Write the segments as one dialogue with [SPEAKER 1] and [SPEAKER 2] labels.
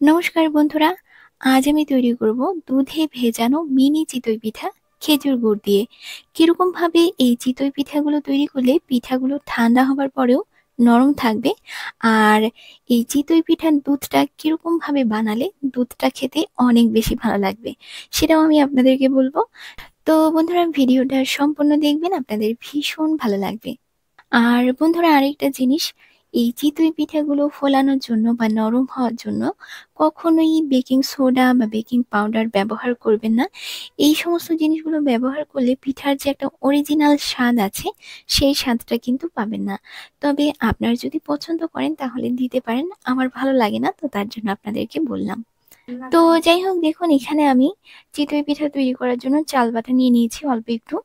[SPEAKER 1] নমস্কার বন্ধুরা, আজ আমি তৈরি করব দুধে ভেজানো মিনি চিতই পিঠা খেজুর গুড় দিয়ে। কিরকম ভাবে এই চিতই পিঠাগুলো তৈরি করলে পিঠাগুলো ঠান্ডা হবার পরেও নরম থাকবে, আর এই চিতই পিঠার দুধটা কিরকম ভাবে বানালে দুধটা খেতে অনেক বেশি ভালো লাগবে, সেটাও আমি আপনাদেরকে বলবো। তো বন্ধুরা, ভিডিওটা সম্পূর্ণ দেখবেন, আপনাদের ভীষণ ভালো লাগবে। আর বন্ধুরা, আরেকটা জিনিস, এই চিতই পিঠাগুলো ফোলানোর জন্য বা নরম হওয়ার জন্য কখনোই বেকিং সোডা বা বেকিং পাউডার ব্যবহার করবেন না। এই সমস্ত জিনিসগুলো ব্যবহার করলে পিঠার যে একটা অরিজিনাল স্বাদ আছে, সেই স্বাদটা কিন্তু পাবেন না। তবে আপনারা যদি পছন্দ করেন তাহলে দিতে পারেন, আমার ভালো লাগে না, তো তার জন্য আপনাদেরকে বললাম। তো যাই হোক, দেখুন এখানে আমি চিতই পিঠা তৈরি করার জন্য চাল বাটা নিয়ে নিয়েছি অল্প একটু।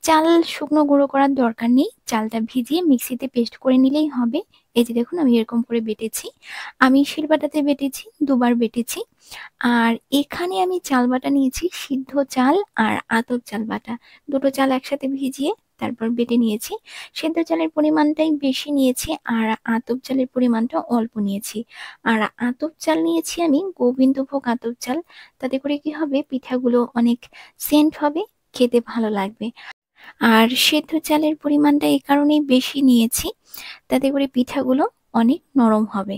[SPEAKER 1] চাল শুকনো গুঁড়ো করার দরকার নেই, চালটা ভিজিয়ে মিক্সিতে পেস্ট করে নিলেই হবে। এই যে দেখুন, আমি এরকম করে বেটেছি। আমি শিলবাটাতে বেটেছি, দুবার বেটেছি। আর এখানে আমি চাল বাটা নিয়েছি সিদ্ধ চাল আর আতপ চাল বাটা, দুটো চাল একসাথে ভিজিয়ে তারপর বেটে নিয়েছি। সেদ্ধ চালের পরিমাণটাই বেশি নিয়েছি আর আতপ চালের পরিমাণটা অল্প নিয়েছি। আর আতপ চাল নিয়েছি আমি গোবিন্দভোগ আতপ চাল, তাতে করে কি হবে, পিঠাগুলো অনেক সেন্ট হবে, খেতে ভালো লাগবে। আর সেদ্ধ চালের পরিমাণটা এই কারণেই বেশি নিয়েছি, তাতে করে পিঠাগুলো অনেক নরম হবে।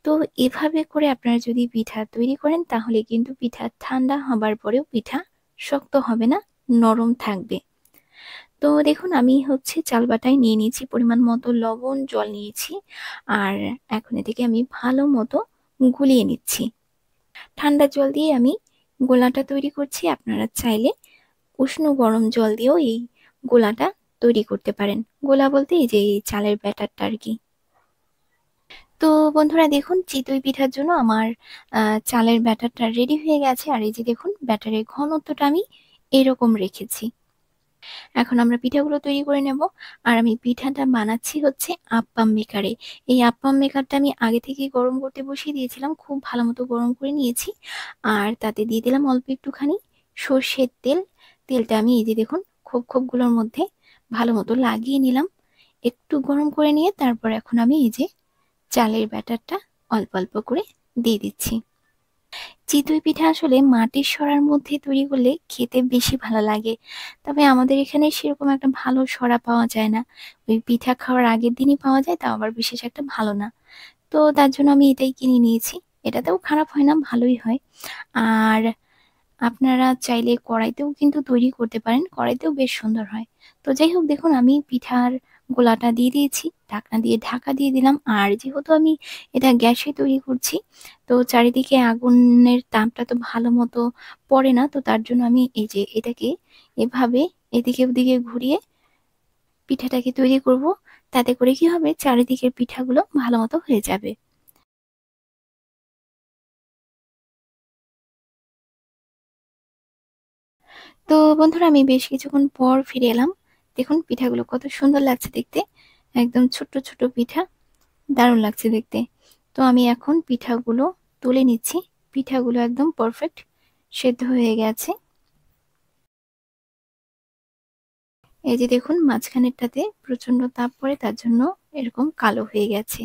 [SPEAKER 1] তো এভাবে করে আপনারা যদি পিঠা তৈরি করেন তাহলে কিন্তু পিঠা ঠান্ডা হবার পরেও পিঠা শক্ত হবে না, নরম থাকবে। তো দেখুন, আমি চাল বাটায় নিয়ে নিয়েছি পরিমাণ মতো লবণ, জল নিয়েছি। আর এখন এদিকে আমি ভালো মতো গুলিয়ে নিচ্ছি। ঠান্ডা জল দিয়ে আমি গোলাটা তৈরি করছি, আপনারা চাইলে উষ্ণ গরম জল দিয়েও এই গোলাটা তৈরি করতে পারেন। গোলা বলতে এই যে এই চালের ব্যাটারটা আর কি। তো বন্ধুরা দেখুন, চিতই পিঠার জন্য আমার চালের ব্যাটারটা রেডি হয়ে গেছে। আর এই যে দেখুন, ব্যাটারের ঘনত্বটা আমি এরকম রেখেছি। এখন আমরা পিঠাগুলো তৈরি করে নেব। আর আমি পিঠাটা বানাচ্ছি আপ্পাম মেকারে। এই আপ্পাম মেকারটা আমি আগে থেকেই গরম করতে বসিয়ে দিয়েছিলাম, খুব ভালো মতো গরম করে নিয়েছি। আর তাতে দিয়ে দিলাম অল্প একটুখানি সর্ষের তেল। তেলটা আমি এই যে দেখুন খোপগুলোর মধ্যে ভালো মতো লাগিয়ে নিলাম। একটু গরম করে নিয়ে তারপর এখন আমি এই যে চালের ব্যাটারটা অল্প অল্প করে দিয়ে দিচ্ছি। চিতই পিঠা আসলে মাটির সরার মধ্যে তৈরি করলে খেতে বেশি ভালো লাগে, তবে আমাদের এখানে সেরকম একটা ভালো সরা পাওয়া যায় না। ওই পিঠা খাওয়ার আগের দিনই পাওয়া যায়, তাও আবার বিশেষ একটা ভালো না। তো তার জন্য আমি এটাই কিনে নিয়েছি। এটাতেও খারাপ হয় না, ভালোই হয়। আর আপনারা চাইলে কড়াইতেও কিন্তু তৈরি করতে পারেন, কড়াইতেও বেশ সুন্দর হয়। তো যাই হোক, দেখুন আমি পিঠার গোলাটা দিয়ে দিয়েছি, ঢাকনা দিয়ে ঢাকা দিয়ে দিলাম। আর যেহেতু আমি এটা গ্যাসে তৈরি করছি, তো চারিদিকে আগুনের তাপটা তো ভালো মতো পড়ে না, তো তার জন্য আমি এই যে এটাকে এভাবে এদিকে ওদিকে ঘুরিয়ে পিঠাটাকে তৈরি করব। তাতে করে কি হবে, চারিদিকের পিঠাগুলো ভালো মতো হয়ে যাবে। তো বন্ধুরা, আমি বেশ কিছুক্ষণ পর ফিরে এলাম। দেখুন পিঠাগুলো কত সুন্দর লাগছে দেখতে, একদম ছোট্ট ছোট পিঠা, দারুণ লাগছে দেখতে। তো আমি এখন পিঠাগুলো তুলে নিচ্ছি। পিঠাগুলো একদম পারফেক্ট সেদ্ধ হয়ে গেছে। এই যে দেখুন, মাঝখানেরটাতে প্রচন্ড তাপ পড়ে, তার জন্য এরকম কালো হয়ে গেছে।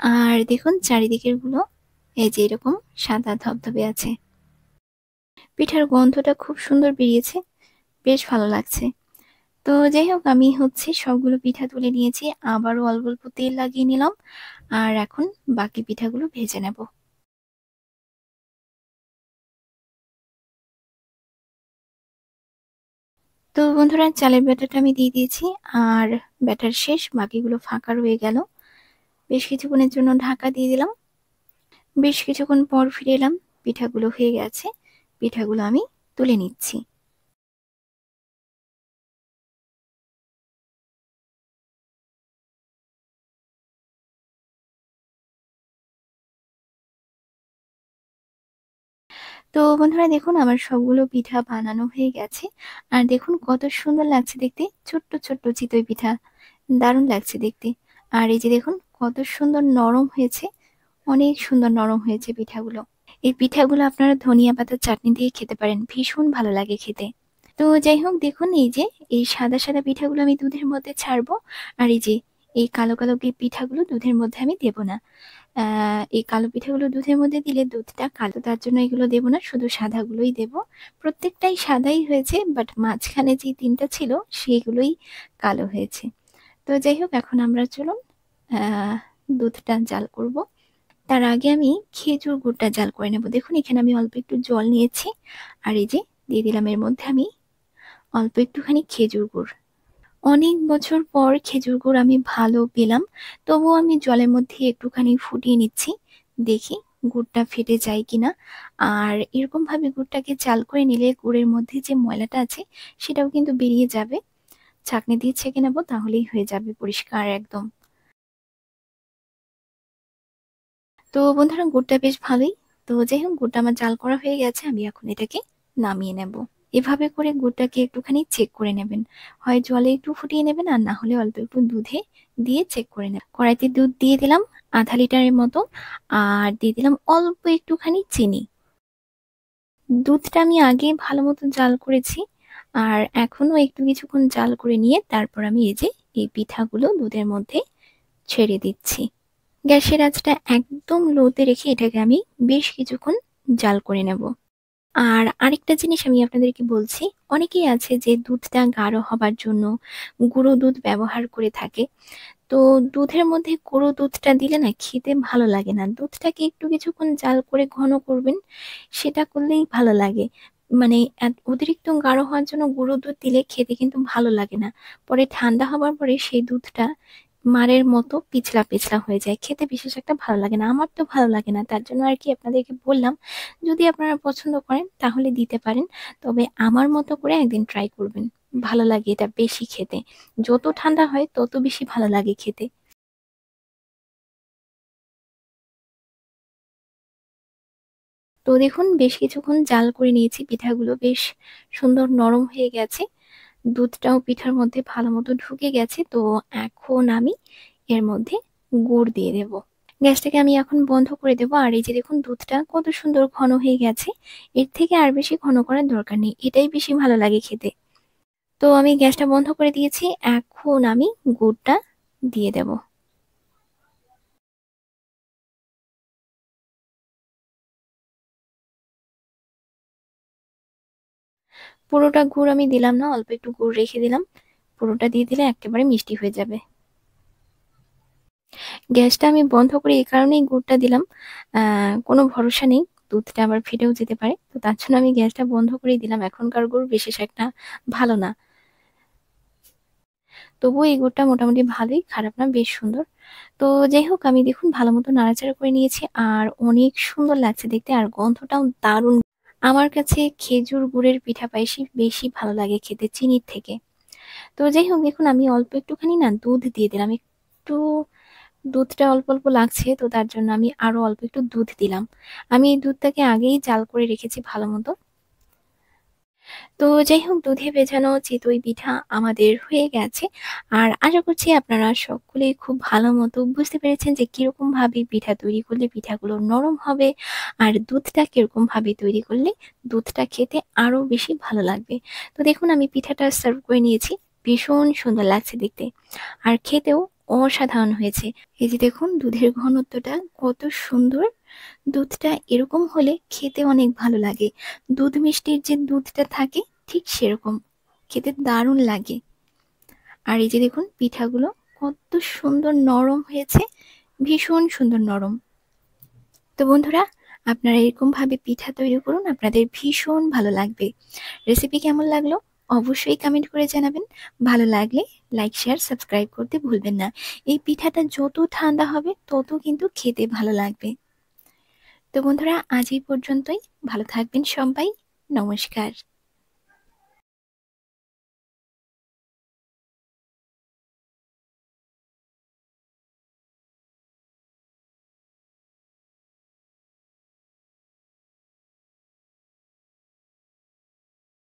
[SPEAKER 1] আর দেখুন চারিদিকের গুলো এই যে এরকম সাদা ধবধবে আছে। পিঠার গন্ধটা খুব সুন্দর বেরিয়েছে, বেশ ভালো লাগছে। তো যাই হোক, আমি সবগুলো পিঠা তুলে নিয়েছি, আবারও অল্প অল্প তেল লাগিয়ে নিলাম। আর এখন বাকি পিঠাগুলো ভেজে নেব। তো বন্ধুরা, চালের ব্যাটারটা আমি দিয়ে দিয়েছি। আর ব্যাটার শেষ, বাকিগুলো ফাঁকা রয়ে গেল। বেশ কিছুক্ষণের জন্য ঢাকা দিয়ে দিলাম। বেশ কিছুক্ষণ পর ফিরে এলাম, পিঠাগুলো হয়ে গেছে। পিঠাগুলো আমি তুলে নিচ্ছি। তো বন্ধুরা দেখুন, আমার সবগুলো পিঠা বানানো হয়ে গেছে। আর দেখুন কত সুন্দর লাগছে দেখতে, ছোট্ট ছোট্ট চিতই পিঠা, দারুণ লাগছে দেখতে। আর এই যে দেখুন কত সুন্দর নরম হয়েছে, অনেক সুন্দর নরম হয়েছে পিঠাগুলো। এই পিঠাগুলো আপনারা ধনিয়া পাতার চাটনি দিয়ে খেতে পারেন, ভীষণ ভালো লাগে খেতে। তো যাই হোক, দেখুন এই যে এই সাদা সাদা পিঠাগুলো আমি দুধের মধ্যে ছাড়বো। আর এই যে এই কালো কালো পিঠাগুলো দুধের মধ্যে আমি দেবো না। এই কালো পিঠাগুলো দুধের মধ্যে দিলে দুধটা কালো, তার জন্য এগুলো দেব না, শুধু সাদাগুলোই দেব। প্রত্যেকটাই সাদাই হয়েছে, বাট মাঝখানে যে ৩টা ছিল সেগুলোই কালো হয়েছে। তো যাই হোক, এখন আমরা চলুন দুধটা জাল করব। তার আগে আমি খেজুর গুড়টা জাল করে নেব। দেখুন এখানে আমি অল্প একটু জল নিয়েছি, আর এই যে দিয়ে দিলাম এর মধ্যে আমি অল্প একটুখানি খেজুর গুড়। অনেক বছর পর খেজুর গুড় আমি ভালো পেলাম, তবুও আমি জলের মধ্যে একটুখানি ফুটিয়ে নিচ্ছি, দেখি গুড়টা ফেটে যায় কিনা। আর এরকম ভাবে গুড়টাকে জাল করে নিলে গুড়ের মধ্যে যে ময়লাটা আছে সেটাও কিন্তু বেরিয়ে যাবে। ছাঁকনি দিয়ে ছেঁকে নেবো, তাহলেই হয়ে যাবে পরিষ্কার একদম। তো বন্ধুরা, গুড়টা বেশ ভালোই। তো যাই হোক, গুড়টা আমার জাল করা হয়ে গেছে, আমি এখন এটাকে নামিয়ে নেব। এভাবে করে গুড়টাকে একটুখানি চেক করে নেবেন, হয় জলে একটু ফুটিয়ে নেবেন, আর না হলে অল্প একটু দুধে দিয়ে চেক করে নেবেন। কড়াইতে দুধ দিয়ে দিলাম আধা লিটারের মতো, আর দিয়ে দিলাম অল্প একটুখানি চিনি। দুধটা আমি আগে ভালো মতো জাল করেছি, আর এখনো একটু কিছুক্ষণ জাল করে নিয়ে তারপর আমি এই যে এই পিঠাগুলো দুধের মধ্যে ছেড়ে দিচ্ছি। গ্যাসের আঁচটা একদম লোতে রেখে এটাকে আমি বেশ কিছুক্ষণ জাল করে নেব। আর আরেকটা জিনিস আমি আপনাদেরকে বলছি, অনেকেই আছে যে দুধটা গাঢ় হবার জন্য গুঁড়ো দুধ ব্যবহার করে থাকে। তো দুধের মধ্যে গুঁড়ো দুধটা দিলে না খেতে ভালো লাগে না, দুধটাকে একটু কিছুক্ষণ জাল করে ঘন করবেন, সেটা করলেই ভালো লাগে। মানে অতিরিক্ত গাঢ় হওয়ার জন্য গুঁড়ো দুধ দিলে খেতে কিন্তু ভালো লাগে না। পরে ঠান্ডা হবার পরে সেই দুধটা মারের মতো পিছলা পিছলা হয়ে যায়, খেতে বিশেষ একটা ভালো লাগে না, আমার তো ভালো লাগে না। তার জন্য আর কি আপনাদেরকে বললাম, যদি আপনারা পছন্দ করেন তাহলে দিতে পারেন, তবে আমার মতো করে একদিন ট্রাই করবেন, ভালো লাগে এটা বেশি খেতে। যত ঠান্ডা হয় তত বেশি ভালো লাগে খেতে। তো দেখুন বেশ কিছুক্ষণ জাল করে নিয়েছি, পিঠাগুলো বেশ সুন্দর নরম হয়ে গেছে, দুধটাও পিঠার মধ্যে ভালো মতো ঢুকে গেছে। তো এখন আমি এর মধ্যে গুড় দিয়ে দেব। গ্যাসটাকে আমি এখন বন্ধ করে দেবো। আর এই যে দেখুন দুধটা কত সুন্দর ঘন হয়ে গেছে, এর থেকে আর বেশি ঘন করার দরকার নেই, এটাই বেশি ভালো লাগে খেতে। তো আমি গ্যাসটা বন্ধ করে দিয়েছি, এখন আমি গুড়টা দিয়ে দেব। পুরোটা গুড় আমি দিলাম না, অল্প একটু গুড় রেখে দিলাম, পুরোটা দিয়ে দিলে একেবারে মিষ্টি হয়ে যাবে। গ্যাসটা আমি বন্ধ করে এই কারণেই গুড়টা দিলাম, কোনো ভরসা নেই, দুধটা আবার ফেটেও যেতে পারে, তো তার জন্য আমি গ্যাসটা বন্ধ করেই দিলাম। এখনকার গুড় বিশেষ একটা ভালো না, তবুও এই গুড়টা মোটামুটি ভালোই, খারাপ না, বেশ সুন্দর। তো যাই হোক, আমি দেখুন ভালো মতো নাড়াচাড়া করে নিয়েছি, আর অনেক সুন্দর লাগছে দেখতে, আর গন্ধটাও দারুণ। আমার কাছে খেজুর গুড়ের পিঠা পায়েসই বেশি ভালো লাগে খেতে চিনির থেকে। তো যাই হোক, দেখুন আমি অল্প একটুখানি না দুধ দিয়ে দিলাম, একটু দুধটা অল্প অল্প লাগছে, তো তার জন্য আমি আরো অল্প একটু দুধ দিলাম। আমি এই দুধটাকে আগেই জাল করে রেখেছি ভালো মতো। তো যাই হোক, দুধে ভেজানো চিতই পিঠা আমাদের হয়ে গেছে। আর আশা করছি আপনারা সকলেই খুব ভালো মতো বুঝতে পেরেছেন যে কিরকম ভাবে পিঠা তৈরি করলে পিঠাগুলো নরম হবে, আর দুধটা কিরকম ভাবে তৈরি করলে দুধটা খেতে আরো বেশি ভালো লাগবে। তো দেখুন আমি পিঠাটা সার্ভ করে নিয়েছি, ভীষণ সুন্দর লাগছে দেখতে, আর খেতেও অসাধারণ হয়েছে। এই যে দেখুন দুধের ঘনত্বটা কত সুন্দর, দুধটা এরকম হলে খেতে অনেক ভালো লাগে। দুধ মিষ্টির যে দুধটা থাকে ঠিক সেরকম, খেতে দারুণ লাগে। আর এই যে দেখুন পিঠাগুলো কত সুন্দর নরম হয়েছে, ভীষণ সুন্দর নরম। তো বন্ধুরা, আপনারা এরকম ভাবে পিঠা তৈরি করুন, আপনাদের ভীষণ ভালো লাগবে। রেসিপি কেমন লাগলো অবশ্যই কমেন্ট করে জানাবেন। ভালো লাগলে লাইক শেয়ার সাবস্ক্রাইব করতে ভুলবেন না। এই পিঠাটা যত ঠান্ডা হবে তত কিন্তু খেতে ভালো লাগবে। তো বন্ধুরা, আজ এই পর্যন্তই, ভালো থাকবেন সবাই, নমস্কার।